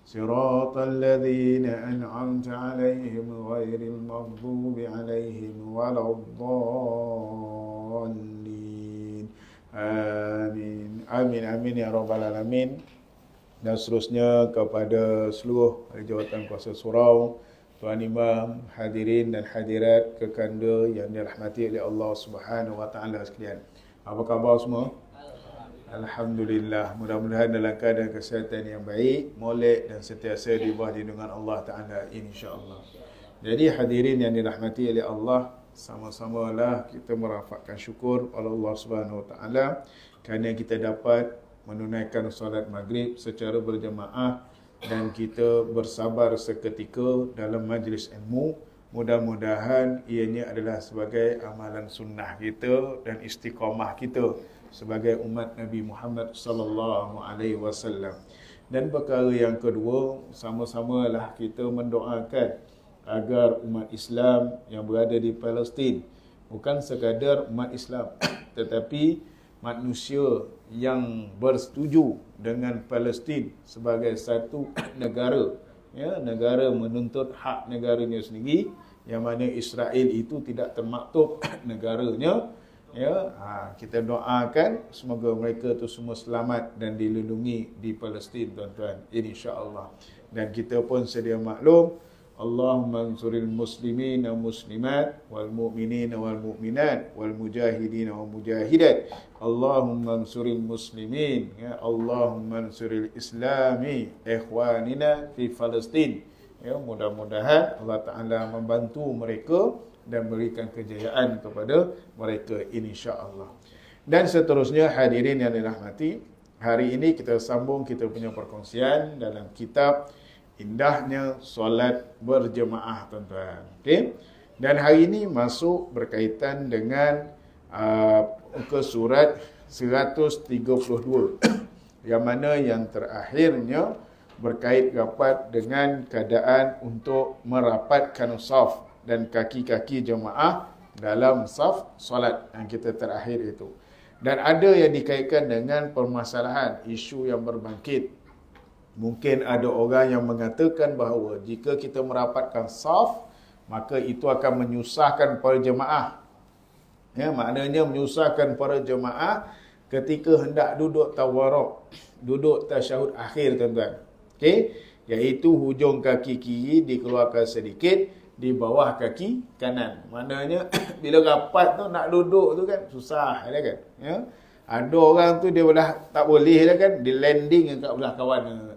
Siratal ladzina an'amta 'alaihim ghairil maghdubi 'alaihim waladdallin. Amin. Amin amin ya rabbal alamin. Dan seterusnya kepada seluruh jawatan kuasa surau, Tuan Imam, hadirin dan hadirat kekanda yang dirahmati oleh Allah Subhanahu wa taala sekalian. Apa khabar semua? Alhamdulillah. Mudah-mudahan dalam keadaan kesihatan yang baik, molek dan sentiasa di bawah lindungan Allah taala insya-Allah. Jadi hadirin yang dirahmati oleh Allah, sama-samalah kita merafakkan syukur kepada Allah Subhanahu wa taala kerana kita dapat menunaikan solat maghrib secara berjemaah dan kita bersabar seketika dalam majlis ilmu. Mudah-mudahan ianya adalah sebagai amalan sunnah kita dan istiqamah kita sebagai umat Nabi Muhammad sallallahu alaihi wasallam. Dan perkara yang kedua, sama-samalah kita mendoakan agar umat Islam yang berada di Palestin, bukan sekadar umat Islam tetapi manusia yang bersetuju dengan Palestin sebagai satu negara, ya, negara menuntut hak negaranya sendiri, yang mana Israel itu tidak termaktub negaranya, ya. Kita doakan semoga mereka itu semua selamat dan dilindungi di Palestin, tuan-tuan, insya-Allah. Dan kita pun sedia maklum, Allahumma ansuril muslimin wal muslimat wal mu'minin wal mu'minat wal mujahidin wal mujahidat. Allahumma ansuril muslimin, ya, Allahumma ansuril islami ikhwanina fi Palestin. Ya, mudah-mudahan Allah Taala membantu mereka dan berikan kejayaan kepada mereka insya-Allah. Dan seterusnya hadirin yang dirahmati, hari ini kita sambung kita punya perkongsian dalam kitab Indahnya Solat Berjemaah, tuan-tuan. Okey. Dan hari ini masuk berkaitan dengan muka surat 132 yang mana yang terakhirnya berkait rapat dengan keadaan untuk merapatkan saf dan kaki-kaki jemaah dalam saf solat yang kita terakhir itu. Dan ada yang dikaitkan dengan permasalahan isu yang berbangkit. Mungkin ada orang yang mengatakan bahawa jika kita merapatkan saf, maka itu akan menyusahkan para jemaah. Ya, maknanya menyusahkan para jemaah ketika hendak duduk tawarruk, duduk tasyahud akhir, tuan-tuan. Okey, iaitu hujung kaki kiri dikeluarkan sedikit di bawah kaki kanan. Maknanya bila rapat tu nak duduk tu kan susah, ya kan? Ya. Ada orang tu dia dah tak boleh dah kan, dia landing kat belah kawan.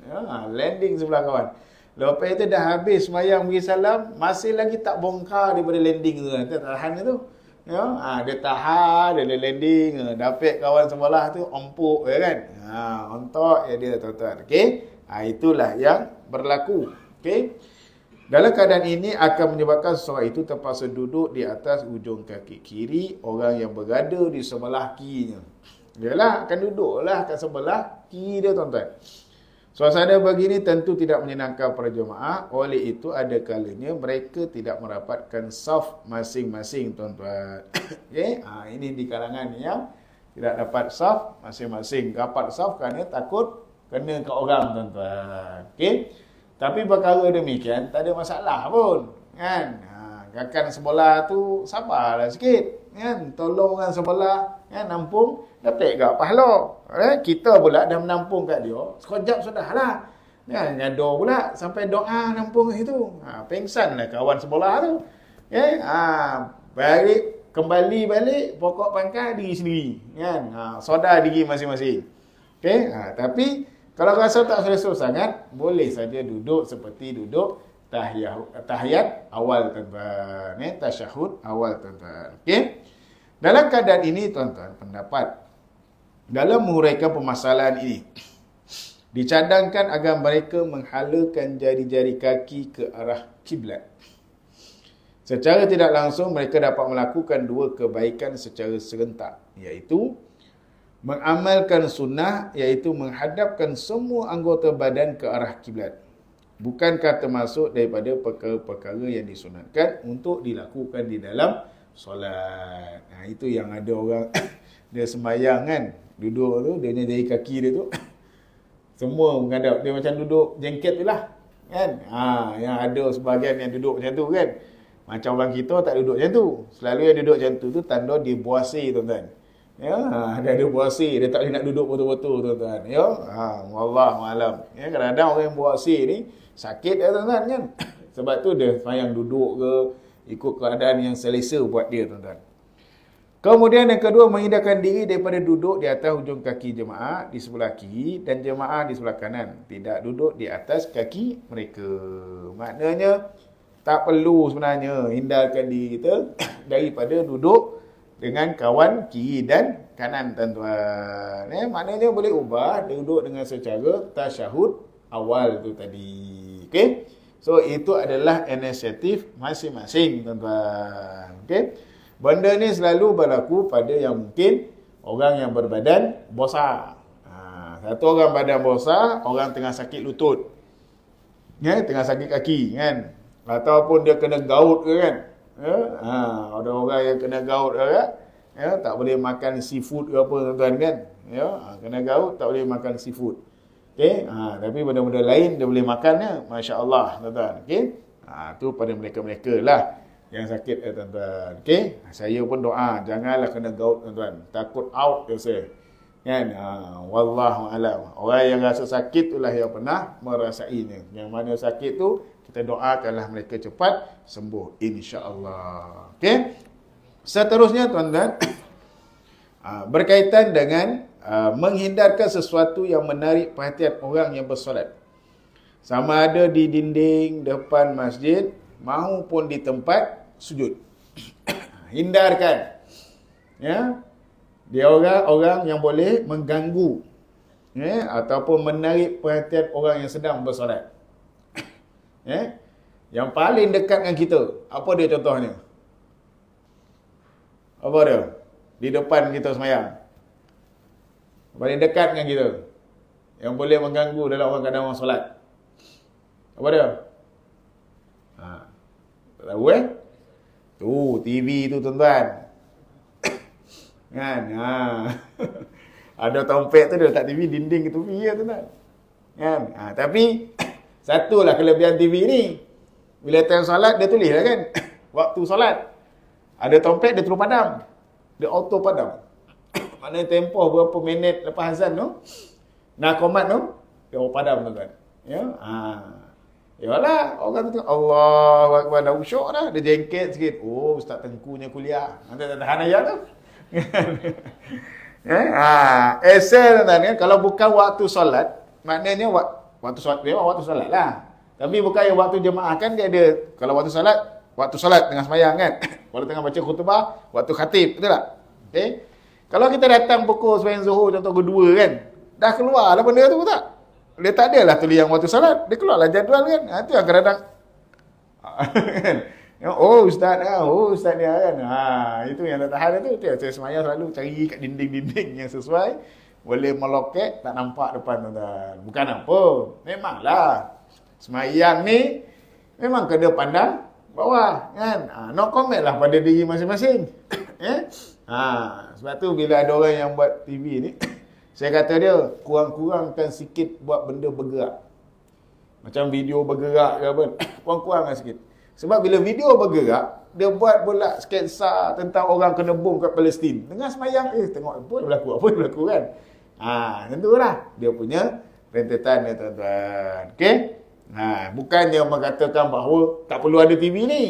Ya, landing sebelah kawan. Lepas itu dah habis sembahyang bagi salam, masih lagi tak bongkar daripada landing tu. Dia tahan tu. Ya, dia tahan, dia landing, dapat kawan sebelah tu empuk, ya kan? Ontok ya dia, tuan-tuan. Okey. Itulah yang berlaku. Okey. Dalam keadaan ini akan menyebabkan seseorang itu terpaksa duduk di atas ujung kaki kiri orang yang berada di sebelah kirinya. Dialah akan duduklah kat sebelah kiri dia, tuan-tuan. Suasana begini tentu tidak menyenangkan para jemaah. Oleh itu ada kalanya mereka tidak merapatkan saf masing-masing, tuan-tuan. Okey, ini di kalangan yang tidak dapat saf masing-masing. Rapat saf kerana takut kena ke orang, tuan-tuan. Okey. Tapi perkara demikian tak ada masalah pun, kan? Rakan sebelah tu sabarlah sikit, kan? Tolong orang sebelah, kan, nampung, dapat gak pahala. Kita pula dah menampung kat dia, sekejap sudahlah. Kan, ngado pula sampai doa nampung itu. Pengsanlah kawan sebelah tu. Balik, kembali balik pokok pangkal diri sendiri, kan? Sedar diri masing-masing. Okey, tapi kalau rasa tak selesa sangat, boleh saja duduk seperti duduk tahiyat awal, tuan-tuan. Tasyahud awal, tuan-tuan. Okey. Dalam keadaan ini, tuan-tuan, pendapat dalam menguraikan permasalahan ini, dicadangkan agar mereka menghalakan jari-jari kaki ke arah kiblat. Secara tidak langsung, mereka dapat melakukan dua kebaikan secara serentak, iaitu mengamalkan sunnah, iaitu menghadapkan semua anggota badan ke arah kiblat. Bukankah termasuk daripada perkara-perkara yang disunatkan untuk dilakukan di dalam solat. Itu yang ada orang dia sembahyang kan, duduk tu, dia dari kaki dia tu Semua menghadap. Dia macam duduk jengket tu lah. Kan? Yang ada sebahagian yang duduk macam tu kan. Macam orang kita tak duduk macam tu. Selalu yang duduk macam tu tanda dia buasi, tuan-tuan. Ya, dia ada buasi, dia tak boleh nak duduk betul-betul, tuan-tuan. Ya, wallahu alam. Ya, kadang-kadang orang yang buasi ni sakit ya, tuan-tuan kan. Sebab tu dia semayang duduk ke, ikut keadaan yang selesa buat dia, tuan-tuan. Kemudian yang kedua, menghindarkan diri daripada duduk di atas hujung kaki jemaah di sebelah kiri dan jemaah di sebelah kanan. Tidak duduk di atas kaki mereka. Maknanya, tak perlu sebenarnya hindarkan diri kita daripada duduk dengan kawan kiri dan kanan, tuan-tuan. Maknanya boleh ubah duduk dengan secara tasyahud awal tu tadi. Okey? So, itu adalah inisiatif masing-masing, tuan-tuan. Okey? Benda ni selalu berlaku pada yang mungkin orang yang berbadan besar. Satu orang badan besar, orang tengah sakit lutut. Ya, tengah sakit kaki kan. Ataupun dia kena gout ke kan. Ya, ada orang yang kena gout ke kan. Ya, tak boleh makan seafood ke apa, tuan-tuan kan. Ya, kena gout tak boleh makan seafood. Okey, tapi benda-benda lain dia boleh makannya, masya-Allah, tuan-tuan. Okey. Tu pada mereka-mereka lah yang sakit, tuan-tuan. Okey, saya pun doa janganlah kena gout, tuan-tuan. Takut out je saya. Kan? Wallahu alam. Orang yang rasa sakit itulah yang pernah merasainya. Yang mana sakit tu kita doakanlah mereka cepat sembuh insya-Allah. Okey. Seterusnya, tuan-tuan, berkaitan dengan menghindarkan sesuatu yang menarik perhatian orang yang bersolat. Sama ada di dinding depan masjid maupun di tempat sujud. Hindarkan. Ya. Dia orang-orang yang boleh mengganggu, ya, ataupun menarik perhatian orang yang sedang bersolat. Ya. Yang paling dekat dengan kita, apa dia contohnya? Apa dia? Di depan kita semayang. Paling dekat dengan kita, yang boleh mengganggu dalam orang kadang orang solat. Apa dia? Tak tahu Tu, TV tu, tuan-tuan. Kan? Ada tompek tu dia letak TV dinding ke tepi ya, tuan-tuan. Kan? Tapi satulah kelebihan TV ni. Bila time solat dia tulis lah kan. Waktu solat. Ada tompek dia terus padam. Dia auto padam. Maknanya tempoh berapa minit lepas azan tu, nak komat tu, dia padam, tuan-tuan. Ya. Yalah, orang tu Allahu Akbar, dah usyuk dah, dia jengket sikit. Oh, ustaz tengkunya kuliah. Nanti tak tahan ayat tu. Esel, tuan-tuan, kalau bukan waktu solat, maknanya waktu solat memang waktu solat lah. Tapi bukan yang waktu jemaah kan dia ada. Kalau waktu solat tengah sembahyang kan. Kalau tengah baca khutbah, waktu khatib, betul tak? Okey. Kalau kita datang pukul sembahyang Zuhur contoh kedua kan, dah keluar lah benda tu, tak? Dia tak adalah tulis yang waktu salat. Dia keluarlah jadual kan. Itu yang kadang-kadang. Oh ustaz dia kan. Itu yang tak tahan tu. Saya semayang selalu cari kat dinding-dinding yang sesuai. Boleh meloket, tak nampak depan, tuan-tuan. Bukan apa. Memanglah. Semayang ni memang kena pandang bawah kan. No comment lah pada diri masing-masing. Sebab tu bila ada orang yang buat TV ni, saya kata dia, kurang-kurangkan sikit buat benda bergerak. Macam video bergerak ke apa, kurang-kurangkan sikit. Sebab bila video bergerak, dia buat pula sketsa tentang orang kena bom kat Palestin. Tengah semayang, tengok apa dia berlaku kan. Tentulah. Dia punya rentetan dia, tuan-tuan. Okey? Bukannya mengatakan bahawa tak perlu ada TV ni.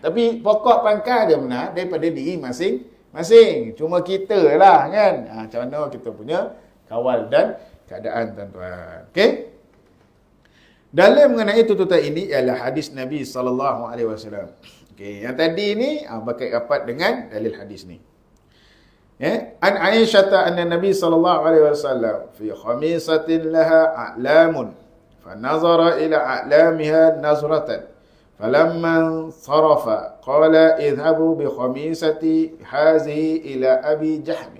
Tapi pokok pangkal dia benar daripada diri masing-masing. Cuma kita lah kan. Macam mana kita punya kawal dan keadaan, tuan-tuan. Okey? Dalam mengenai tuntutan ini ialah hadis Nabi SAW. Okey, yang tadi ni berkait rapat dengan dalil hadis ni. An Aisyah anna Nabi SAW fi khamisatin laha a'lamun fa nazara ila a'lamiha nazratan falamma sarafa qala idhabu bi khamisati hazihi ila abi jahm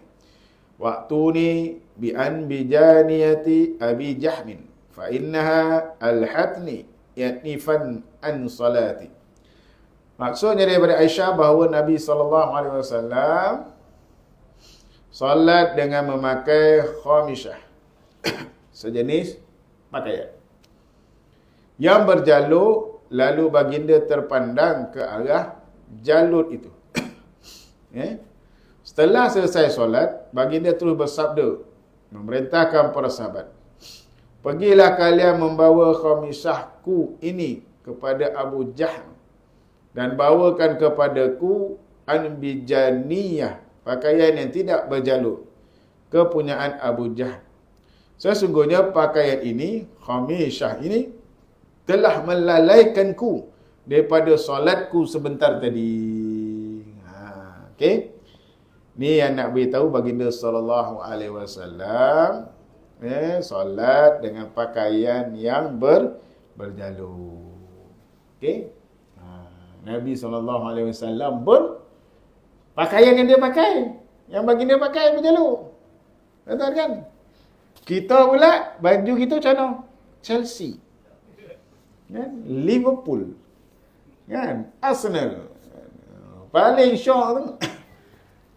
wa'tuni bi anbijaniyati abi jahmin fa innaha alhatni yatnifan an salati. Maksudnya daripada Aisyah bahawa Nabi SAW salat dengan memakai khamisah. sejenis pakaian. Yang berjalur, lalu baginda terpandang ke arah jalur itu. Setelah selesai solat, baginda terus bersabda, memerintahkan para sahabat, pergilah kalian membawa khamisahku ini kepada Abu Jahl dan bawakan kepadaku anbijaniyah, pakaian yang tidak berjalur, kepunyaan Abu Jahl. Sesungguhnya pakaian ini, khamisah ini, telah melalaikanku daripada solatku sebentar tadi. Okey. Ni yang nak beritahu baginda sallallahu alaihi wasallam, solat dengan pakaian yang berjalur. Okey. Nabi sallallahu alaihi wasallam pakaian yang dia pakai, yang baginda pakai berjalur. Betul kan? Kita pula baju kita macam mana? Chelsea. Kan? Liverpool. Kan? Arsenal. Paling syok tu.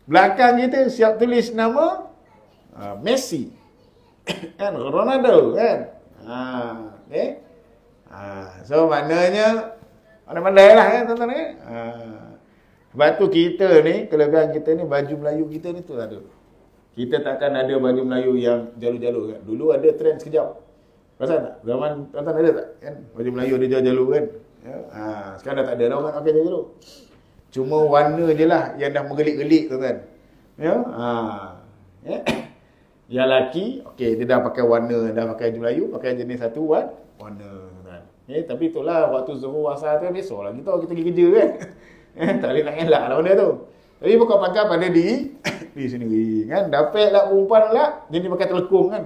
Belakang kita siap tulis nama Messi. Kan? Ronaldo kan? Okay? So maknanya pandai-pandai lah kan tuan-tuan ni. Sebab tu kita ni, kelebihan kita ni, baju Melayu kita ni tu ada. Kita takkan ada baju Melayu yang jalur-jalur kan. Dulu ada trend sekejap. Pasal tak? Zaman tuan-tuan ada tak? Kan? Baju Melayu ada jalur-jalur kan? Sekarang dah tak ada. Dah orang pakai jalur. Cuma warna je lah yang dah menggelik-gelik tuan-tuan. Yang lelaki, okey, dia dah pakai warna, dah pakai baju Melayu, pakai jenis satu warna tuan-tuan. Tapi itulah waktu zuhur asar tu biasalah kita pergi kerja kan. Tak boleh nak elak lah benda tu. Tapi bukan pakai pada diri sendiri kan. Dapatlah perempuan lah, dia pakai telekung kan.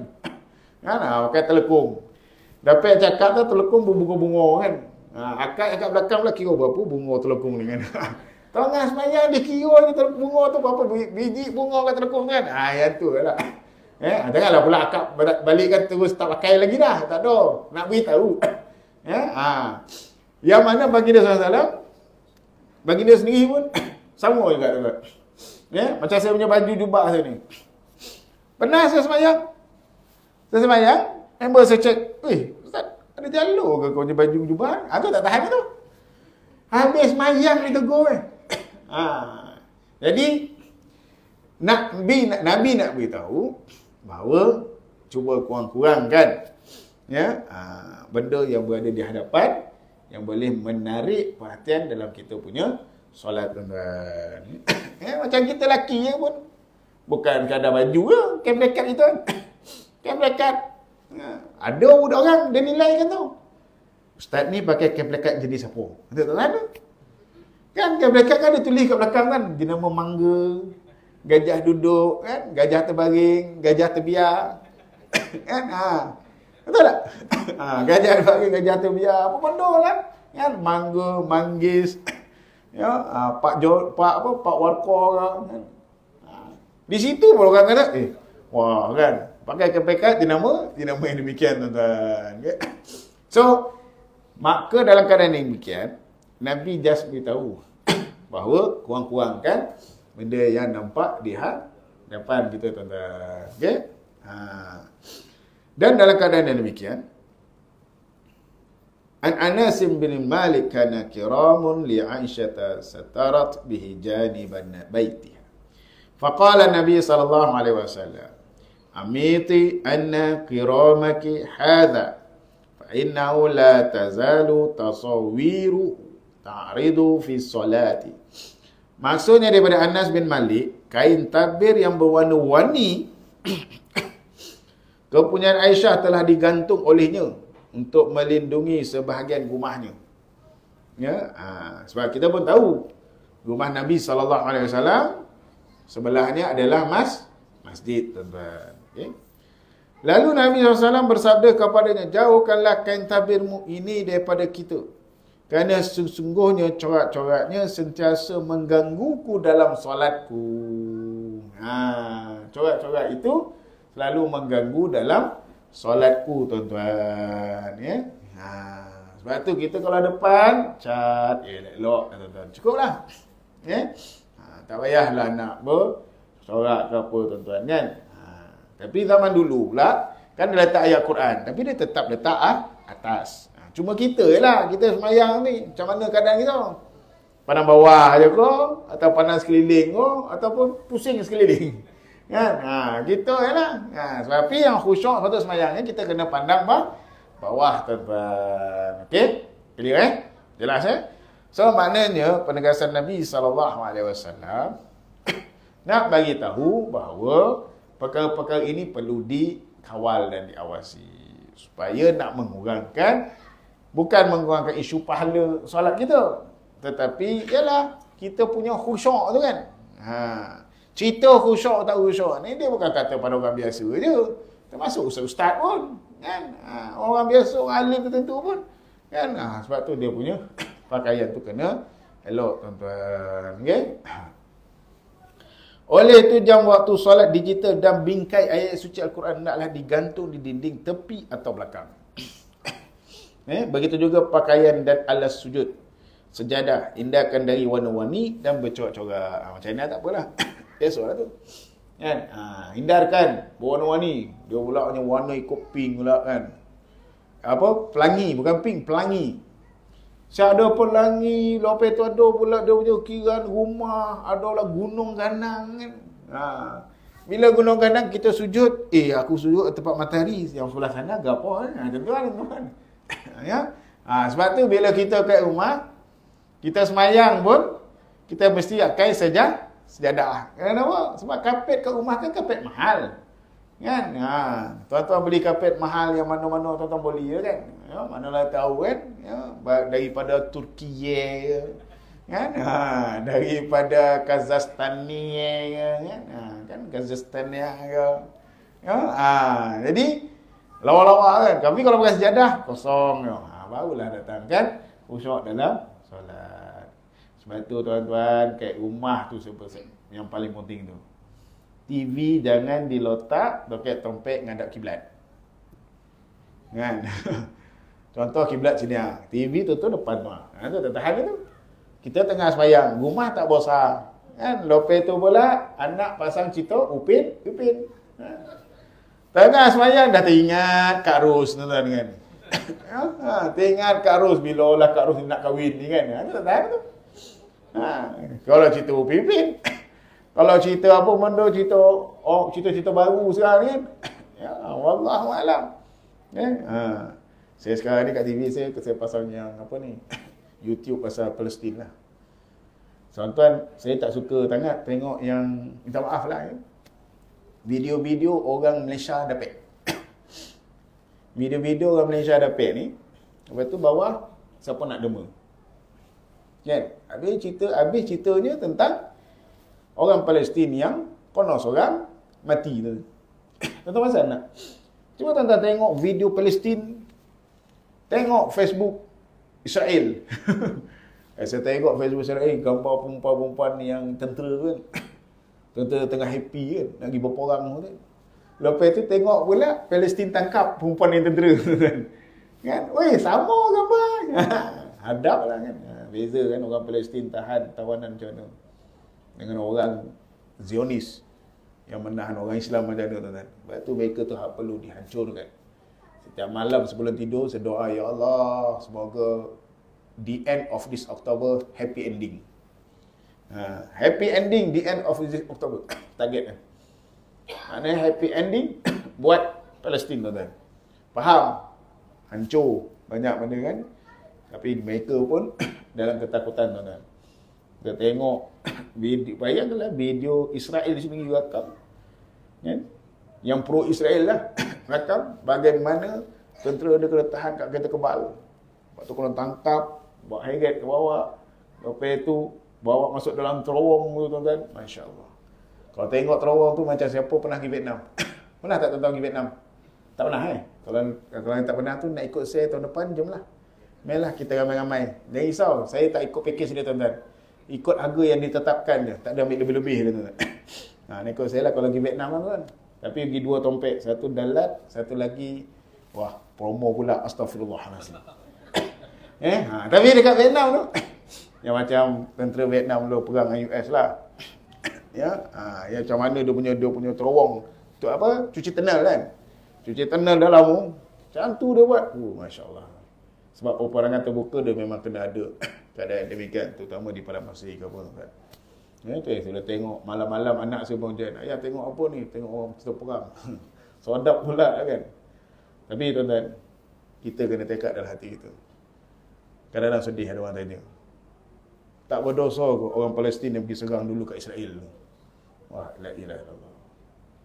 Pakai telekung. Dapat cakap tu telekung berbunga-bunga kan. Akak belakang pula kira berapa bunga telekung ni kan. Tengah semayang dia kira ni bunga tu berapa biji bunga kat telekung kan. Yang tu lah. Janganlah pula akak balikkan terus tak pakai lagi dah. Tak ada. Nak beritahu. Yang mana baginda SAW, baginda sendiri pun sama juga tuan. Macam saya punya baju jubah saya ni. Pernah saya semayang. Saya semayang, member saya cek, Ustaz, ada jalur ke kau punya baju jubah? Aku tak tahan tu. Habis semayang dia tegur Jadi Nabi nak beritahu bahawa cuba kurang-kurangkan benda yang berada di hadapan yang boleh menarik perhatian dalam kita punya solat tuan-tuan. Macam kita lelaki pun bukan kadar baju ke, keblekat itu kan. Keblekat. Ada budak orang dia nilai kan tu. Ustaz ni pakai keblekat jenis apa? Betul tak ada? Kan keblekat kan dia tulis kat belakang kan, jenama mangga, gajah duduk kan, gajah terbaring, gajah terbiar. Kan? Betul tak? Gajah terbaring, gajah terbiar, apa benda lah. Kan? Mangga, manggis. Pak Warko kan. Di situ pun orang kata, wah kan, pakai keblekat jenama yang demikian tuan-tuan. Okay? So, maka dalam keadaan yang demikian, Nabi just beritahu bahawa kurang-kurangkan benda yang nampak di depan kita tuan-tuan. Okay? Dan dalam keadaan yang demikian, An Anas bin Malik kana kiramun li Aisyah satarat bihi janiban baitiha. Faqala Nabi sallallahu alaihi wasallam, amiti anna kiramaki hadha fa innahu la tazalu tasawiru ta'ridu fi salati. Maksudnya daripada Anas bin Malik, kain tabir yang berwarna-warni kepunyaan Aisyah telah digantung olehnya untuk melindungi sebahagian rumahnya. Sebab kita pun tahu rumah Nabi sallallahu alaihi wasallam sebelahnya adalah masjid tuan-tuan. Okay? Lalu Nabi SAW bersabda kepadanya, jauhkanlah kain tabirmu ini daripada kita, kerana sesungguhnya corak-coraknya sentiasa menggangguku dalam solatku. Corak-corak itu selalu mengganggu dalam solatku tuan-tuan. Sebab tu kita kalau depan cat elok tuan-tuan. Cukuplah. Tak payahlah nak bersorak ke apa tuan-tuan kan. Tapi zaman dulu pula, Kan dia letak ayat Quran, tapi dia tetap letak atas. Cuma kita lah, kita semayang ni, macam mana keadaan kita? Pandang bawah je ke, atau pandang sekeliling ke, ataupun pusing sekeliling. Kan? Gitu je lah. Sebab yang khusyuk pada semayangnya, kita kena pandang bawah, tuan-tuan. Okey? Clear Jelas So, maknanya penegasan Nabi SAW nak bagi tahu bahawa perkara-perkara ini perlu dikawal dan diawasi supaya nak mengurangkan, bukan mengurangkan isu pahala solat kita, tetapi ialah kita punya khusyuk tu kan. Cerita khusyuk tak khusyuk ni dia bukan kata pada orang biasa je, termasuk ustaz-ustaz pun kan. Orang biasa, orang alim tertentu pun kan. Sebab tu dia punya pakaian tu kena elok, tuan-tuan. Okey. Oleh itu jam waktu solat digital dan bingkai ayat suci Al-Quran hendaklah digantung di dinding tepi atau belakang. Begitu juga pakaian dan alas sujud. Sejadah hindarkan dari warna-warni dan bercorak-corak. Macam ni tak apalah. Esoklah tu. Kan? Hindarkan berwarna-warni. Dia pula punya warna ikut pink pula kan. Pelangi, bukan pink, pelangi. Siap ada pelangi, lepas tu ada pula dia punya kiran rumah, ada lah gunung ganang kan. Bila gunung ganang kita sujud, aku sujud tempat matahari yang sebelah sana gapo kan. Tuan-tuan. Ya. Sebab tu bila kita kat rumah, kita semayang pun kita mesti pakai sejadah. Kenapa? Sebab kapet kat rumah kan kapet mahal. Kan? Tuan-tuan beli kapet mahal yang mana-mana tuan-tuan beli ya kan? Ya, manalah tahu kan? Ya, daripada Turki kan? Daripada Kazakhstan kan? Kan Kazakhstan ya. Jadi lawa-lawa kan. Tapi kalau pakai sejadah kosong ya. Barulah datang kan khusyuk dalam solat. Sebab tu tuan-tuan kat rumah tu yang paling penting tu. TV jangan diletak dekat tempat ngadap kiblat. Kan? Contoh kiblat sini TV tu depan tu. Tu tak tahan tu. Kita tengah sembahyang, rumah tak bosan. Kan? Lepas tu pula anak pasang cerita Upin. Tengah sembahyang dah teringat Kak Ros tuan-tuan kan. Teringat Kak Ros bila lah Kak Ros nak kahwin ni kan. Tu tak tahan tu. Kalau cerita Upin. Kalau cerita apa benda cerita baru sekarang ni kan. Ya, wallahu alam. Saya sekarang ni kat TV saya pasang yang apa ni? YouTube pasal Palestin lah. Tuan-tuan, saya tak suka sangat tengok yang minta maaf lah ya. Video-video orang Malaysia dapat. Video-video orang Malaysia dapat ni, lepas tu bawah siapa nak dema. Kan? Habis ceritanya tentang orang Palestin yang konon seorang mati tu. Tuan-tuan pasal nak? Cuba tuan-tuan tengok video Palestin, tengok Facebook Israel. Saya tengok Facebook Israel, gambar perempuan-perempuan yang tentera kan. Tentera tengah happy kan, nak pergi berperang tu. Lepas tu tengok pula Palestin tangkap perempuan yang tentera kan. Weh, sama gambar. Hadap lah kan. Beza kan orang Palestin tahan tawanan macam mana dengan orang Zionis yang menahan orang Islam macam mana tuan-tuan. Sebab tu mereka tu perlu dihancurkan. Setiap malam sebelum tidur saya doa, ya Allah, semoga the end of this October happy ending. Happy ending the end of this October. Target. Maknanya happy ending buat Palestin tuan-tuan. Faham? Hancur banyak benda kan. Tapi mereka pun dalam ketakutan tuan-tuan. Kita tengok video, bayangkanlah video Israel di sini rakam. Kan? Yang pro Israel lah rakam bagaimana tentera dia kena tahan kat kereta kebal. Lepas tu kena tangkap, bawa heret ke bawah. Lepas tu bawa masuk dalam terowong tu tuan-tuan. Masya-Allah. Kalau tengok terowong tu macam siapa pernah pergi Vietnam. Pernah tak tuan-tuan pergi Vietnam? Tak pernah Kalau yang tak pernah tu nak ikut saya tahun depan, jomlah. Mainlah kita ramai-ramai. Jangan risau, saya tak ikut package dia tuan-tuan. Ikut harga yang ditetapkan je. Tak ada ambil lebih-lebih dia tuan-tuan. Nak ikut saya lah kalau pergi Vietnam tuan. Tapi pergi dua tompek. Satu dalat, satu lagi promo pula. Astaghfirullahaladzim. Tapi dekat Vietnam tu yang macam tentera Vietnam dulu perang dengan US lah. Ya, macam mana dia punya terowong. Tu apa? Cuci tenal kan. Cuci tanah dalam tu, macam tu dia buat. Masya Allah. Sebab peperangan terbuka dia memang kena ada keadaan demikian, terutama di padang pasir ke apa kan. Tu yang saya tengok malam-malam anak saya bangun dia, ayah tengok apa ni? Tengok orang kita perang. Sodap pula kan. Tapi tuan-tuan, kita kena tekad dalam hati kita. Kadang-kadang sedih ada orang tanya. Tak berdosa ke orang Palestin yang pergi serang dulu kat Israel tu? Wah, la ilaha illallah.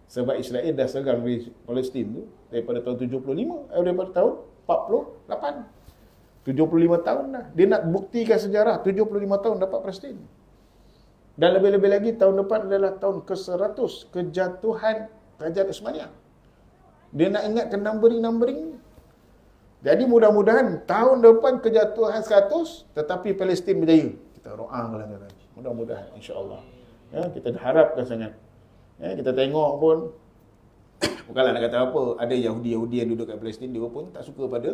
Sebab Israel dah serang di Palestin tu daripada tahun 75, daripada tahun 48. 75 tahun dah. Dia nak buktikan sejarah 75 tahun dapat Palestin. Dan lebih-lebih lagi tahun depan adalah tahun ke-100 kejatuhan Kerajaan Uthmaniyah. Dia nak ingatkan numbering. Jadi mudah-mudahan tahun depan kejatuhan 100 tetapi Palestin berjaya. Kita doakanlah tuan-tuan. Mudah-mudahan insya-Allah. Ya, kita harapkan sangat. Ya, kita tengok pun bukanlah nak kata apa, ada Yahudi yang duduk kat Palestin, dia pun tak suka pada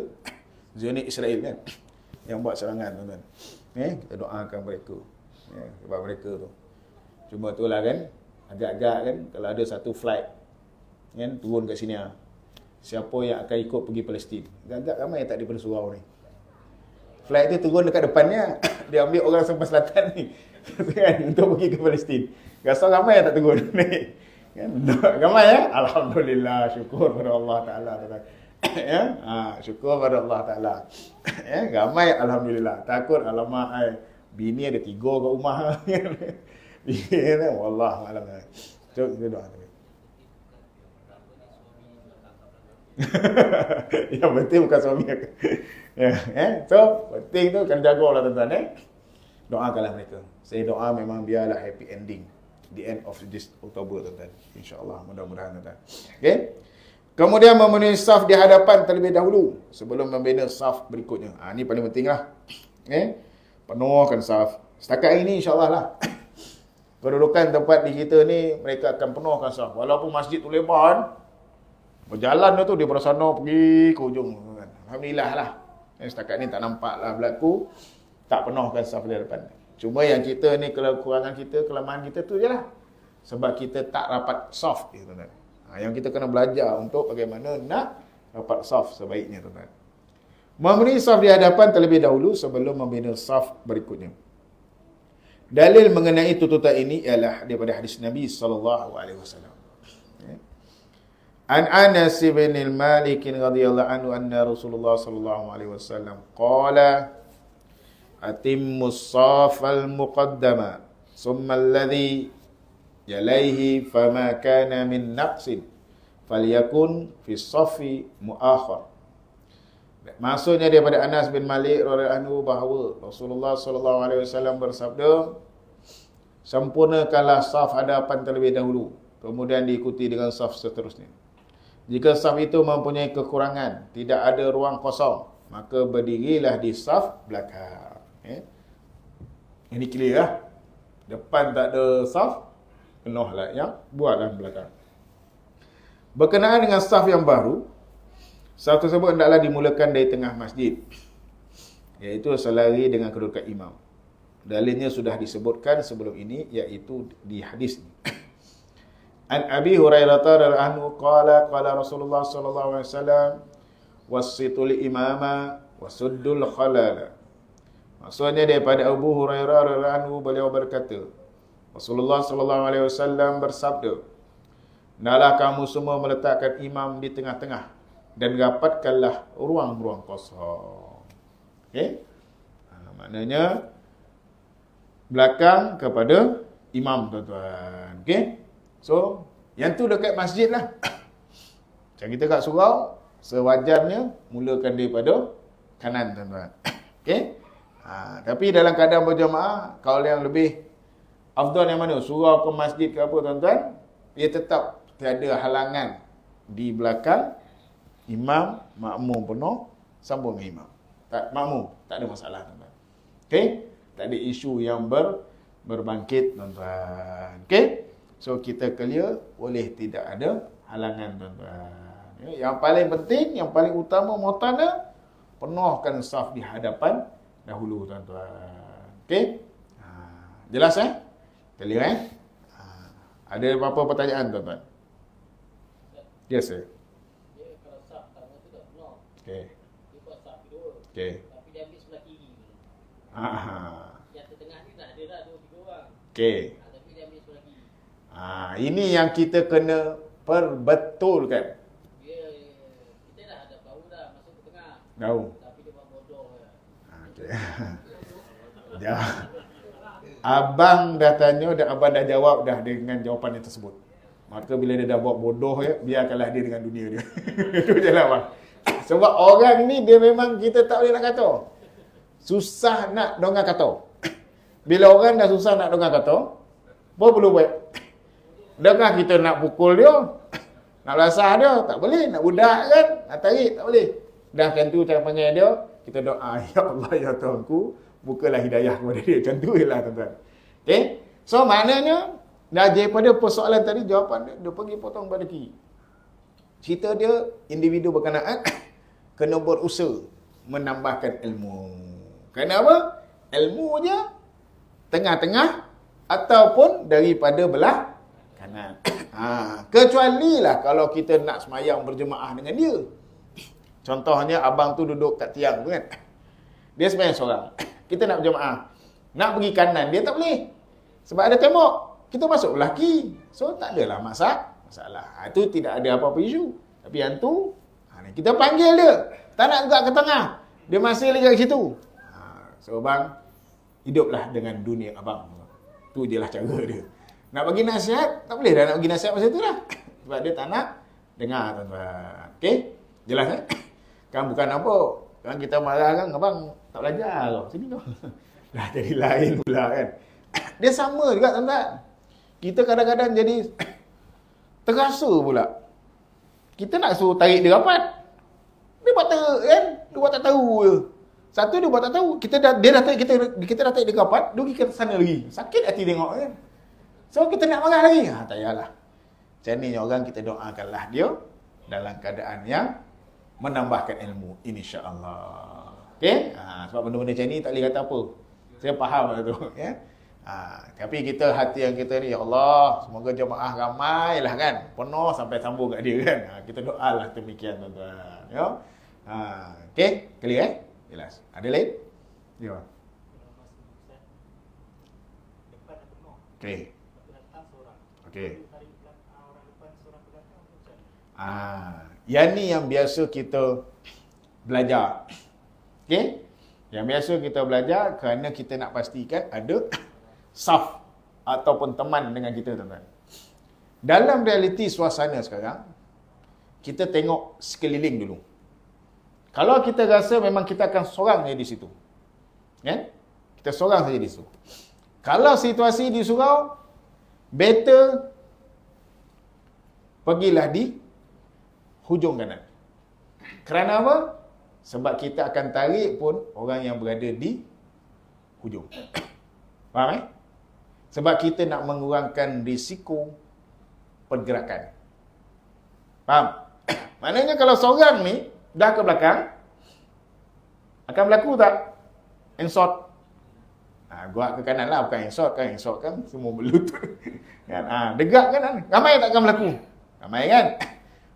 Zionis Israel kan yang buat serangan tuan-tuan. Kita doakan mereka. Sebab mereka tu. Cuma itulah kan, agak-agak kan kalau ada satu flight kan turun kat sini siapa yang akan ikut pergi Palestin. Agak-agak ramai yang tak daripada surau ni. Flight tu turun dekat depannya, dia ambil orang sebelah selatan ni kan untuk pergi ke Palestin. Rasa ramai yang tak turun ni. Kan? Ramai ya? Alhamdulillah, syukur pada Allah Taala. Ya? Syukur pada Allah Taala. Ya, ramai alhamdulillah. Takut alamak bini ada 3 kat rumah. Bini kan wallah malam. Jom kita doa. Yang penting bukan suami. So, penting tu kena jagalah tuan-tuan Doakanlah mereka. Saya doa memang biarlah happy ending. The end of this Oktober tuan-tuan. InsyaAllah mudah-mudahan tuan-tuan. Okay. Kemudian memenuhi saf di hadapan terlebih dahulu sebelum membina saf berikutnya. Ini paling penting lah. Okay. Penuhkan saf. Setakat ini insyaAllah lah. Kedudukan tempat di kita ni mereka akan penuhkan saf. Walaupun masjid tu lebar berjalan tu daripada sana pergi ke ujung. Alhamdulillah lah. Setakat ni tak nampak lah berlaku tak penuhkan saf di depan. Cuma yang kita ni kekurangan kita, kelemahan kita tu je lah. Sebab kita tak rapat saf. Yang kita kena belajar untuk bagaimana nak rapat saf sebaiknya tuan-tuan. Memenuhi saf di hadapan terlebih dahulu sebelum membina saf berikutnya. Dalil mengenai tuntutan ini ialah daripada hadis Nabi SAW. An Anas bin Malik radhiyallahu anhu anna Rasulullah sallallahu alaihi wasallam qala atimmus safal muqaddama summa alladhi yalaihi fama kana min naqsin falyakun fi saffi muakhar. Maksudnya daripada Anas bin Malik radhiyallahu anhu bahawa Rasulullah sallallahu alaihi wasallam bersabda, sempurnakanlah saf hadapan terlebih dahulu, kemudian diikuti dengan saf seterusnya. Jika saf itu mempunyai kekurangan, tidak ada ruang kosong, maka berdirilah di saf belakang. Ini clear lah. Depan tak ada saf, penuhlah yang buatlah belakang. Berkenaan dengan saf yang baru, saf tersebut hendaklah dimulakan dari tengah masjid, iaitu selari dengan kedudukan imam. Dalilnya sudah disebutkan sebelum ini, iaitu di hadis ni. An Abi Hurairah radhiyallahu anhu qala Rasulullah sallallahu alaihi wasallam wasitul imama wasuddul khalala. Maksudnya daripada Abu Hurairah radhiyallahu anhu beliau berkata, Rasulullah sallallahu alaihi wasallam bersabda, "Hendaklah kamu semua meletakkan imam di tengah-tengah dan rapatkanlah ruang-ruang kosong." Okey? Maknanya belakang kepada imam tuan-tuan. Okey? So, yang tu dekat masjid lah. Macam kita kat surau, sewajarnya mulakan daripada kanan tuan-tuan. Okey? Tapi dalam keadaan berjamaah, kalau yang lebih afdal yang mana? Surau ke masjid ke apa tuan-tuan? Ia tetap tiada halangan di belakang imam, makmum penuh, sambung dengan imam. Tak makmum, tak ada masalah tuan-tuan. Okey? Tak ada isu yang berbangkit tuan-tuan. Okey? So kita clear, boleh tidak ada halangan tuan-tuan. Yang paling penting, yang paling utama muhtana, penuhkan saf di hadapan dahulu tuan-tuan. Okey? Jelas clear Ada apa-apa pertanyaan tuan-tuan? Yes sir. Okey. Dia buat saf kedua. Okey. Tapi dia ambil sebelah kiri. Ah. Yang tengah ni tak ada dah 2-3 orang. Okey. Tapi dia ambil sebelah kiri. Ini yang kita kena perbetulkan. Kita dah ada bau dah masuk ke tengah. Tahu. Tapi dia buat bodoh je. Okey. Ya. Abang dah tanya dan abang dah jawab dah dengan jawapan yang tersebut. Maka bila dia dah buat bodoh ya, biarkanlah dia dengan dunia dia. Itu je lah bang. Sebab orang ni dia memang kita tak boleh nak kata. Susah nak dengar kata. Bila orang dah susah nak dengar kata, apa perlu buat? Dengar kita nak pukul dia, nak belasah dia, tak boleh. Nak budak kan, nak tarik, tak boleh. Dah macam tu cara panggil dia, kita doa, ya Allah ya Tuhanku, bukalah hidayah kepada dia. Macam tu je lah tuan-tuan. Okay? So maknanya, dah daripada persoalan tadi, jawapan dia pergi potong pada kiri. Cerita dia, individu berkenaan, kena berusaha menambahkan ilmu. Kenapa? Ilmu je, tengah-tengah, ataupun daripada belah kanan. Kecuali lah kalau kita nak semayang berjemaah dengan dia. Contohnya, abang tu duduk kat tiang tu kan. Dia semayang seorang. Kita nak berjemaah. Nak pergi kanan, dia tak boleh. Sebab ada tembok. Kita masuk belah kiri. So, tak adalah masalah. Itu tidak ada apa-apa isu. Tapi yang tu, kita panggil dia. Tak nak juga ke tengah. Dia masih lagi kat situ. So, abang, hiduplah dengan dunia abang. Tu je lah cara dia. Nak bagi nasihat, tak boleh dah nak bagi nasihat masa tu lah. Sebab dia tak nak dengar, tuan-tuan. Okey? Jelas kan? Kan bukan apa. Kan kita marah kan, abang tak belajar kau. Sini kau. Dah jadi lain pula kan. Dia sama juga, tuan-tuan. Kita kadang-kadang jadi terasa pula. Kita nak suruh tarik dia rapat. Dia buat teruk kan? Dia buat tak tahu je. Satu dia buat tak tahu. Dia dah tarik kita dah tarik dia rapat, dia pergi ke sana lagi. Sakit hati tengok kan. So kita nak marah lagi. Tak payahlah. Macam ni orang kita doakanlah dia dalam keadaan yang menambahkan ilmu, insya-Allah. Okey? Sebab benda-benda macam ni tak boleh kata apa. Saya faham tu, ya. Tapi kita hati yang kita ni, ya Allah, semoga jemaah ramai lah kan, penuh sampai sambung kat dia kan. Kita doalah demikian tuan-tuan. Ya. Okey, clear jelas. Ada lain? Ya. Okey. Okey. Yang ni yang biasa kita belajar. Okey? Yang biasa kita belajar kerana kita nak pastikan ada saf ataupun teman dengan kita, tuan-tuan. Dalam realiti suasana sekarang, kita tengok sekeliling dulu. Kalau kita rasa memang kita akan seorang je di situ. Ya? Kita seorang saja di situ. Kalau situasi di surau, better pergilah di hujung kanan. Kerana apa? Sebab kita akan tarik pun orang yang berada di hujung. Faham Sebab kita nak mengurangkan risiko pergerakan. Faham? Maknanya kalau seorang ni dah ke belakang, akan berlaku tak ensort? Gua ke kanan lah, bukan ensort kan. Ensort kan semua berlutut. Kan? Degak kan? Ramai tak akan berlaku. Ramai kan?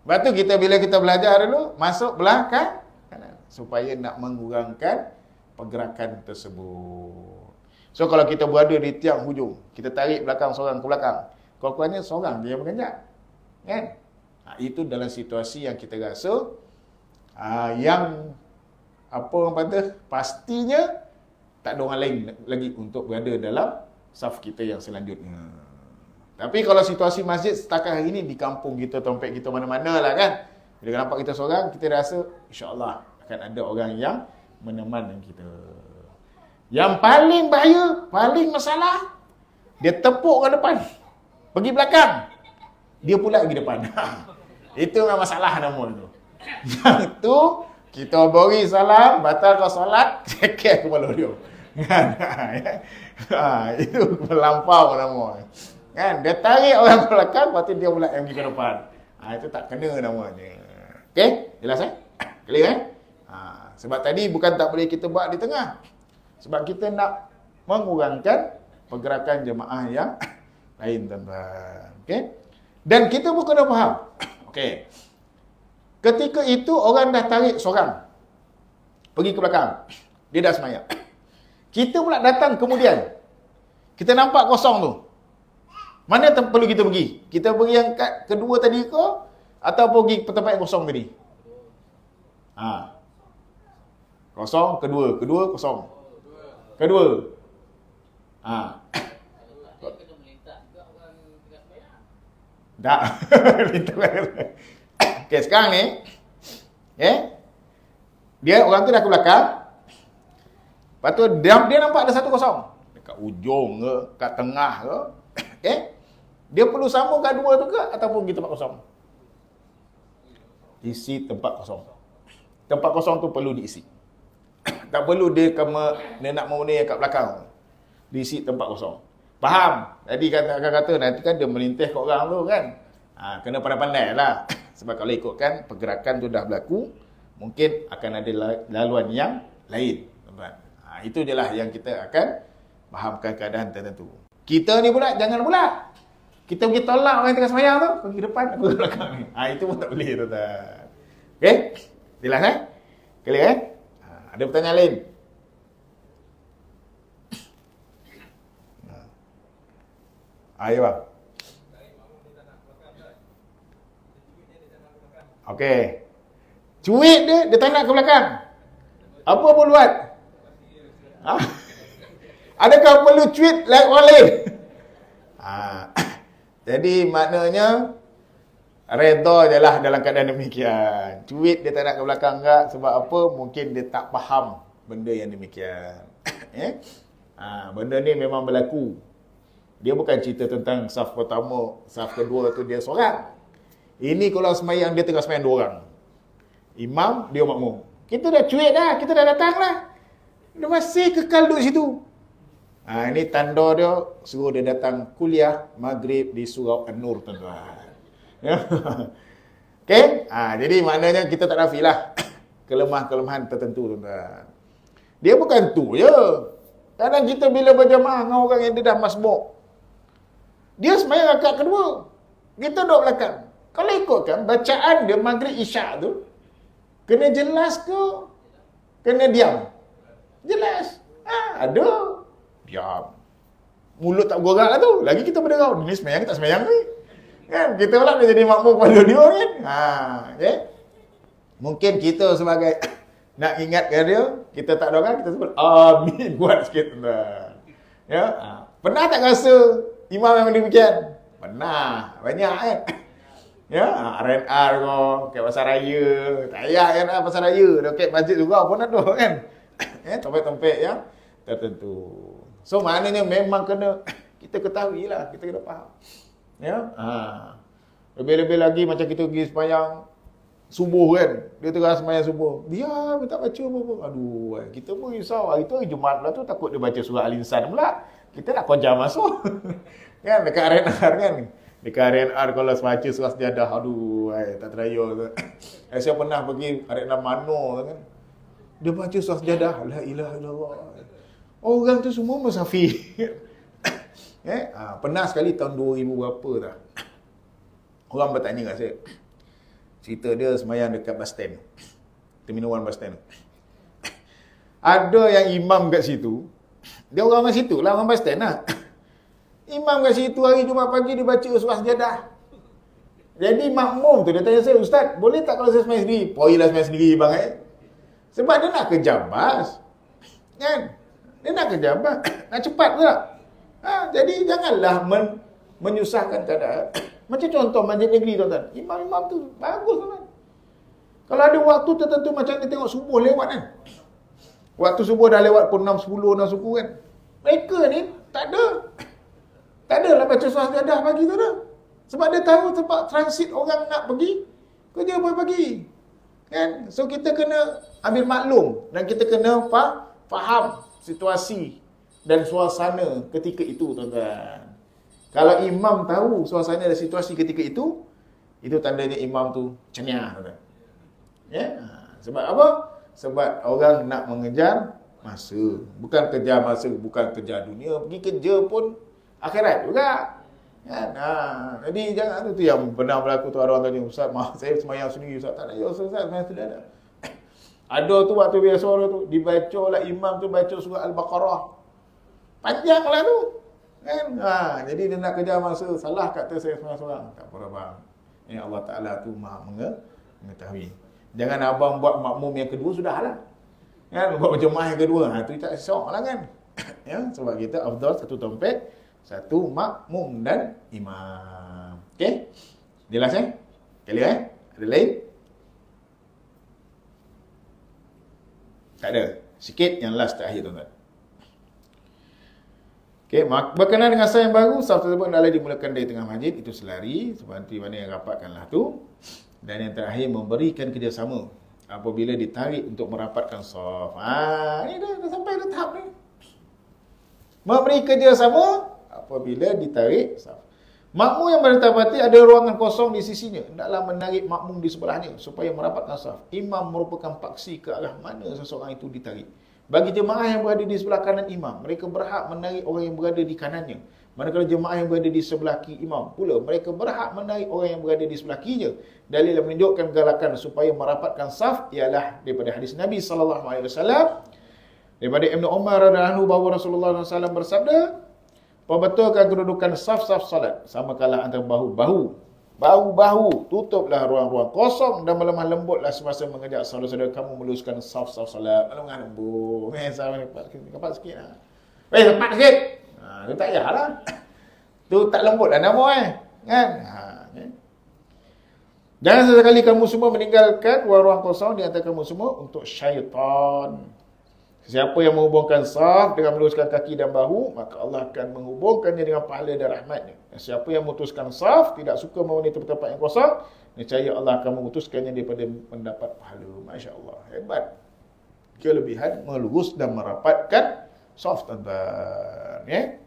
Lepas tu bila kita belajar dulu, masuk belah kanan. Supaya nak mengurangkan pergerakan tersebut. So kalau kita berada di tiang hujung, kita tarik belakang seorang ke belakang, kurang-kurangnya seorang dia yang menganjak. Kan? Itu dalam situasi yang kita rasa yang apa orang kata, pastinya tak ada orang lain lagi untuk berada dalam saf kita yang selanjutnya. Tapi kalau situasi masjid setakat hari ini di kampung kita, tempat kita mana-mana lah kan, bila nampak kita seorang, kita rasa insya-Allah akan ada orang yang menemani kita. Yang paling bahaya, paling masalah, dia tepuk ke depan, pergi belakang, dia pula pergi depan. Itu memang masalah nama tu. Yang tu, kita beri salam, batal kau solat, cekek kepala dia. Itu melampau nama. Kan? Dia tarik orang ke belakang, lepas tu dia pula yang pergi ke depan. Itu tak kena namanya. Okey? Jelas Clear sebab tadi bukan tak boleh kita buat di tengah. Sebab kita nak mengurangkan pergerakan jemaah yang lain, tuan-tuan. Okey? Dan kita pun kena faham. Okey. Ketika itu orang dah tarik seorang pergi ke belakang. Dia dah semayang. Kita pula datang kemudian. Kita nampak kosong tu. Mana perlu kita pergi? Kita pergi yang kat kedua tadi ke? Atau pergi ke tempat yang kosong tadi? Kosong, kedua kosong. Kedua. Dia kena melintas juga orang tengah sembahyang. Tak. Okey, sekarang ni. Dia orang tu dah ke belakang. Lepas tu dia nampak ada satu kosong. Dekat ujung ke, kat tengah ke. Dia perlu sambung kat dua tu ke ataupun pergi tempat kosong? Isi tempat kosong. Tempat kosong tu perlu diisi. Tak perlu dia nak memenuhi kat belakang. Diisi tempat kosong. Faham? Jadi kata nanti kan dia melintas kat orang tu kan. Kena pandai-pandai lah. Sebab kalau ikutkan pergerakan tu dah berlaku, mungkin akan ada laluan yang lain. Itu je lah yang kita akan fahamkan keadaan tertentu. Kita ni pula jangan pula kita pergi tolak orang yang tengah sembahyang tu, pergi depan, aku ke belakang ni. Itu pun tak boleh, tuan-tuan. Okey? Jelas Clear ada pertanyaan lain? Ayo bang. Okey. Cuit dia tak nak ke belakang. Apa pun buat? Adakah perlu cuit like orang lain? Jadi maknanya redha je lah dalam keadaan demikian. Cuit dia tak nak ke belakang enggak sebab apa? Mungkin dia tak faham benda yang demikian. Benda ni memang berlaku. Dia bukan cerita tentang saf pertama, saf kedua tu dia seorang. Ini kalau semayang dia tengah semayang 2 orang. Imam, dia makmum. Kita dah cuit dah, kita dah datang lah. Dia masih kekal duduk situ. Ini tanda dia suruh dia datang kuliah maghrib di surau An-Nur, tuan-tuan. Okey? Jadi maknanya kita tak nafilah kelemahan-kelemahan tertentu, tuan-tuan. Dia bukan tu je. Kadang kita bila berjamaah dengan orang yang dia dah masbuk, dia sembahyang rakaat kedua, kita duduk belakang. Kalau ikutkan bacaan dia maghrib isyak tu, kena jelas ke kena diam? Jelas. Ada diam. Mulut tak bergerak lah tu. Lagi kita berderau. Ni semayang ke tak semayang ni? Kan? Kita pula dah jadi makmum pada dia kan? Okay? Mungkin kita sebagai nak ingatkan dia, kita tak doakan, kita sebut amin. Buat sikit. Ya? Pernah tak rasa imam yang demikian? Pernah. Banyak kan? Ya? R&R kau, kat pasar raya. Tak payah kan pasar raya. Dekat masjid juga pun ada kan? Tempat-tempat yang tertentu. So maknanya memang kena kita ketahui lah, kita kena faham. Ya. Lebih-lebih lagi macam kita pergi sembahyang subuh kan. Dia tengah sembahyang subuh. Diam, tak baca apa-apa. Aduh, kita pun risau. Hari tu hari Jumaat pula tu takut dia baca surah Al-Insan pula. Kita nak kojam masuk. Kan dekat R&R kan. Dekat R&R kalau baca surah Sejadah, aduh, tak teraya. Saya pernah pergi R&R Mano kan. Dia baca surah Sejadah, la ilaha illallah. Orang tu semua musafir. Pernah sekali tahun 2000 berapa dah. Orang bertanya kat saya. Cerita dia semayang dekat bus stand. Terminal 1 bus stand. Ada yang imam kat situ. Dia orang kat situ lah, orang bus stand lah. Imam kat situ hari Jumaat pagi dia baca surah Sejadah. Jadi makmum tu dia tanya saya, Ustaz, boleh tak kalau saya semayang sendiri? Poilah semayang sendiri bang Sebab dia nak kejar bas. Kan? Dia nak kejar bas. Nak cepat pula. Jadi janganlah menyusahkan keadaan. Macam contoh masjid negeri tuan-tuan. Imam-imam tu bagus tuan-tuan. Kalau ada waktu tertentu macam dia tengok subuh lewat kan. Waktu subuh dah lewat pun 6.10 dah suku kan. Mereka ni tak ada. Tak ada lah baca surah Sejadah pagi tu dah. Sebab dia tahu tempat transit orang nak pergi kerja pagi. Kan? So kita kena ambil maklum dan kita kena faham situasi dan suasana ketika itu, tuan-tuan. Kalau imam tahu suasana dan situasi ketika itu tandanya imam tu cenyah, tuan-tuan. Ya? Sebab apa? Sebab orang nak mengejar masa. Bukan kejar masa, bukan kejar dunia. Pergi kerja pun akhirat juga. Kan? Jadi jangan tu yang pernah berlaku tu orang tanya, Ustaz, maaf saya semayang sendiri Ustaz. Tak ada, ya Ustaz, semayang sudah ada. Ada tu waktu biasa orang tu, dibaca lah imam tu baca surah Al-Baqarah. Panjanglah tu. Kan? Jadi dia nak kejar masa, salah kata saya seorang-seorang. Tak apa bang. Ini Allah Ta'ala tu maha mengetahui. Jangan abang buat makmum yang kedua, sudahlah. Kan? Buat berjemaah yang kedua, tu tak syok lah kan. Ya? Sebab kita afdal satu dompet, satu makmum dan imam. Okey? Jelas Clear Ada lain? Tak ada. Sikit yang last terakhir tuan-tuan. Okey, berkenaan dengan saf yang baru, saf tersebut adalah dimulakan dari tengah masjid, itu selari seperti mana yang rapatkanlah tu. Dan yang terakhir memberikan kerjasama apabila ditarik untuk merapatkan saf. Ini dah sampai dah tahap ni. Memberi kerjasama apabila ditarik saf. Makmum yang berdapati ada ruangan kosong di sisinya, hendaklah menarik makmum di sebelahnya supaya merapatkan saf. Imam merupakan paksi ke arah mana seseorang itu ditarik. Bagi jemaah yang berada di sebelah kanan imam, mereka berhak menarik orang yang berada di kanannya. Manakala jemaah yang berada di sebelah kiri imam pula, mereka berhak menarik orang yang berada di sebelah kirinya. Dalil yang menunjukkan galakan supaya merapatkan saf ialah daripada hadis Nabi SAW, daripada Ibn Umar radhiyallahu anhu bahawa Rasulullah SAW bersabda, "Perbetulkan kedudukan saf-saf salat, sama kalah antara bahu-bahu, tutuplah ruang-ruang kosong dan melemah lembutlah semasa mengajak saudara-saudara kamu meluluskan saf-saf salat." Melemah lembut. Cepat sikit lah. Cepat sikit. Itu tak payahlah. Tu tak lembut dah nama kan? Jangan sesekali kamu semua meninggalkan ruang-ruang kosong di antara kamu semua untuk syaitan. Siapa yang menghubungkan saf dengan meluruskan kaki dan bahu, maka Allah akan menghubungkannya dengan pahala dan rahmatnya. Dan siapa yang memutuskan saf, tidak suka mempunyai tempat yang kosong, niscaya Allah akan mengutuskannya daripada mendapat pahala. Masya Allah, hebat. Kelebihan melurus dan merapatkan saf, tuan-tuan.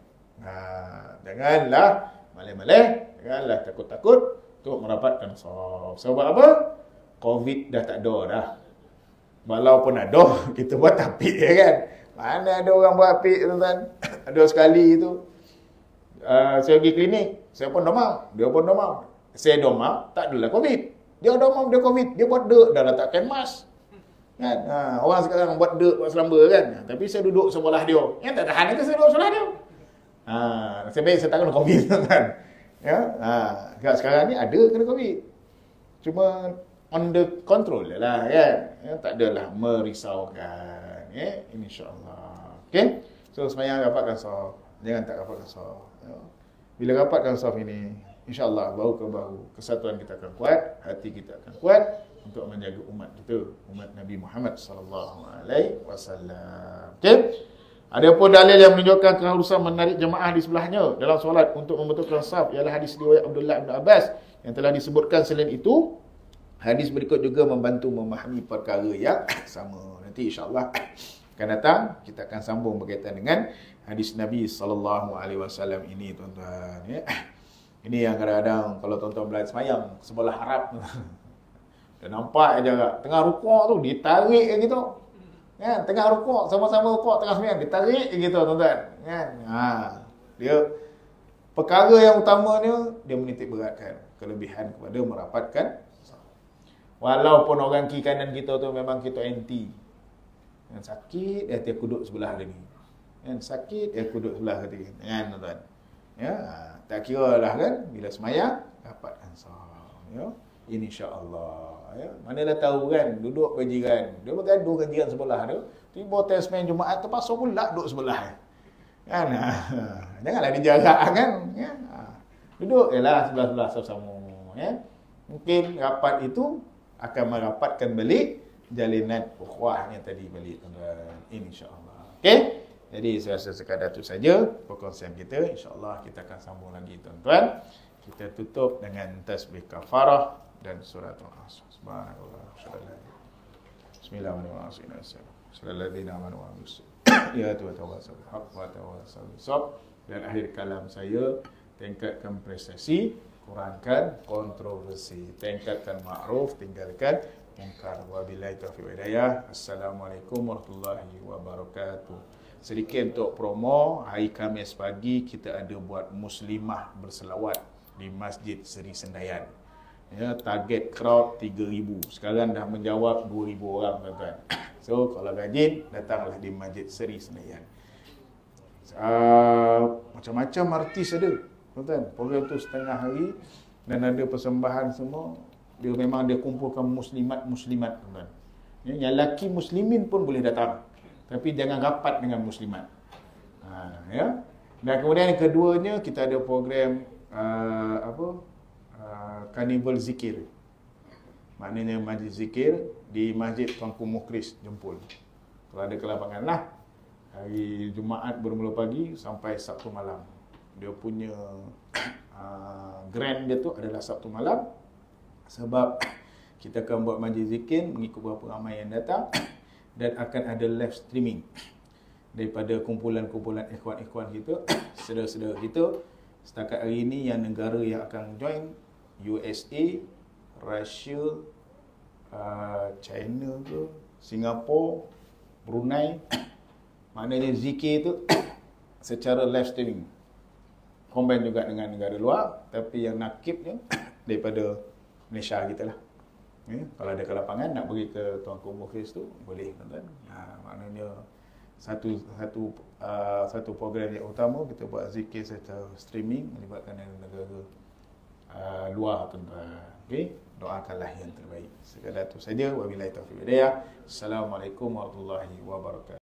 Janganlah malih-malih, janganlah takut-takut untuk merapatkan saf. Sebab apa? Covid dah tak ada dah. Walaupun ada, kita buat apik kan. Mana ada orang buat apik, tuan-tuan. Ada sekali tu, saya pergi klinik, saya pun demam, dia pun demam. Saya demam, tak adalah Covid. Dia demam, dia Covid. Dia buat dek, dah letakkan mask. Kan? Orang sekarang buat dek, buat selamba kan. Tapi saya duduk sebelah dia. Yang tak tahan itu saya duduk sebelah dia. Saya baik saya tak kena Covid, tuan-tuan. Ya? Sekarang ni ada kena Covid. Cuma under control lah kan. Tak adalah merisaukan. InsyaAllah. Okay. So semayang rapatkan saf. Jangan tak rapatkan saf. Bila rapatkan saf ini, InsyaAllah bahu ke bahu, kesatuan kita akan kuat, hati kita akan kuat untuk menjaga umat kita, umat Nabi Muhammad SAW. Okay. Ada pun dalil yang menunjukkan keharusan menarik jemaah di sebelahnya dalam solat untuk membetulkan saf ialah hadis riwayat Abdullah bin Abbas yang telah disebutkan. Selain itu, hadis berikut juga membantu memahami perkara yang sama. Nanti insya-Allah akan datang, kita akan sambung berkaitan dengan hadis Nabi SAW ini, tuan-tuan. Ini yang kadang-kadang kalau tuan-tuan belajar semayang sebelah harap, dia nampak aja tengah rukuk tu ditarik gitu. Kan, tengah rukuk, sama-sama rukuk tengah semayang ditarik gitu, tuan-tuan. Kan? Dia perkara yang utamanya dia menitik beratkan kelebihan kepada merapatkan. Walaupun orang kiri kanan kita tu memang kita anti. Yang sakit, dia kuduk sebelah lagi. Yang sakit, dia kuduk sebelah lagi. Kan, tuan-tuan? Ya, tak kira lah kan, bila semayang, dapatkan saf. Ya, insya-Allah. Ya, manalah tahu kan, duduk berjiran. Dia bergaduh dengan jiran sebelah tu. Tiba tasmen Jumaat terpaksa pula duduk sebelah. Kan? Janganlah dijarak kan. Ya. Duduk jelah sebelah-sebelah sama-sama. Ya. Mungkin rapat itu akan merapatkan balik jalinan ukhuwahnya tadi balik, tuan-tuan. InsyaAllah. Okey? Jadi saya rasa sekadar itu saja perkongsian kita. InsyaAllah kita akan sambung lagi, tuan-tuan. Kita tutup dengan tasbih kafarah dan suratul Asr. Subhanallah. Bismillahirrahmanirrahim. Sallallahu alaihi wasallam. Ya Tuhan tawassul haq wa tawassul sab. Dan akhir kalam saya, tingkatkan prestasi, kurangkan kontroversi, tingkatkan ma'ruf, tinggalkan mungkar. Wabillahi taufiq wal hidayah. Assalamualaikum warahmatullahi wabarakatuh. sedikit untuk promo, hari Khamis pagi kita ada buat muslimah berselawat di Masjid Seri Sendayan. Ya, target crowd 3,000. Sekarang dah menjawab 2,000 orang, tuan-tuan. So, kalau rajin, datanglah di Masjid Seri Sendayan. Macam-macam artis ada, tuan-tuan. Program tu setengah hari dan ada persembahan semua. Dia memang dia kumpulkan muslimat-muslimat, tuan-tuan. Yang lelaki muslimin pun boleh datang, tapi jangan rapat dengan muslimat. Ya. Dan kemudian yang keduanya kita ada program Carnival Zikir. Maknanya majlis zikir di Masjid Tuanku Mukhlis Jempol. Kalau ada kelapangan lah, hari Jumaat bermula pagi sampai Sabtu malam. Dia punya grand dia tu adalah Sabtu malam. Sebab kita akan buat majlis zikir mengikut berapa ramai yang datang, dan akan ada live streaming daripada kumpulan-kumpulan ikhwan-ikhwan kita, saudara-saudara kita. Setakat hari ini yang negara yang akan join USA, Russia, China ke, Singapura, Brunei. Maknanya zikir tu secara live streaming. Combine juga dengan negara luar, tapi yang nakibnya daripada Malaysia kita lah. Ya, kalau ada kelapangan nak pergi ke Tuanku Mukhlis tu boleh, tuan-tuan. Maknanya satu program yang utama kita buat zikir secara streaming melibatkan negara luar, tuan-tuan. Okey, doakanlah yang terbaik. Sekadar itu saja. Wabillahi taufiq wal hidayah. Assalamualaikum warahmatullahi wabarakatuh.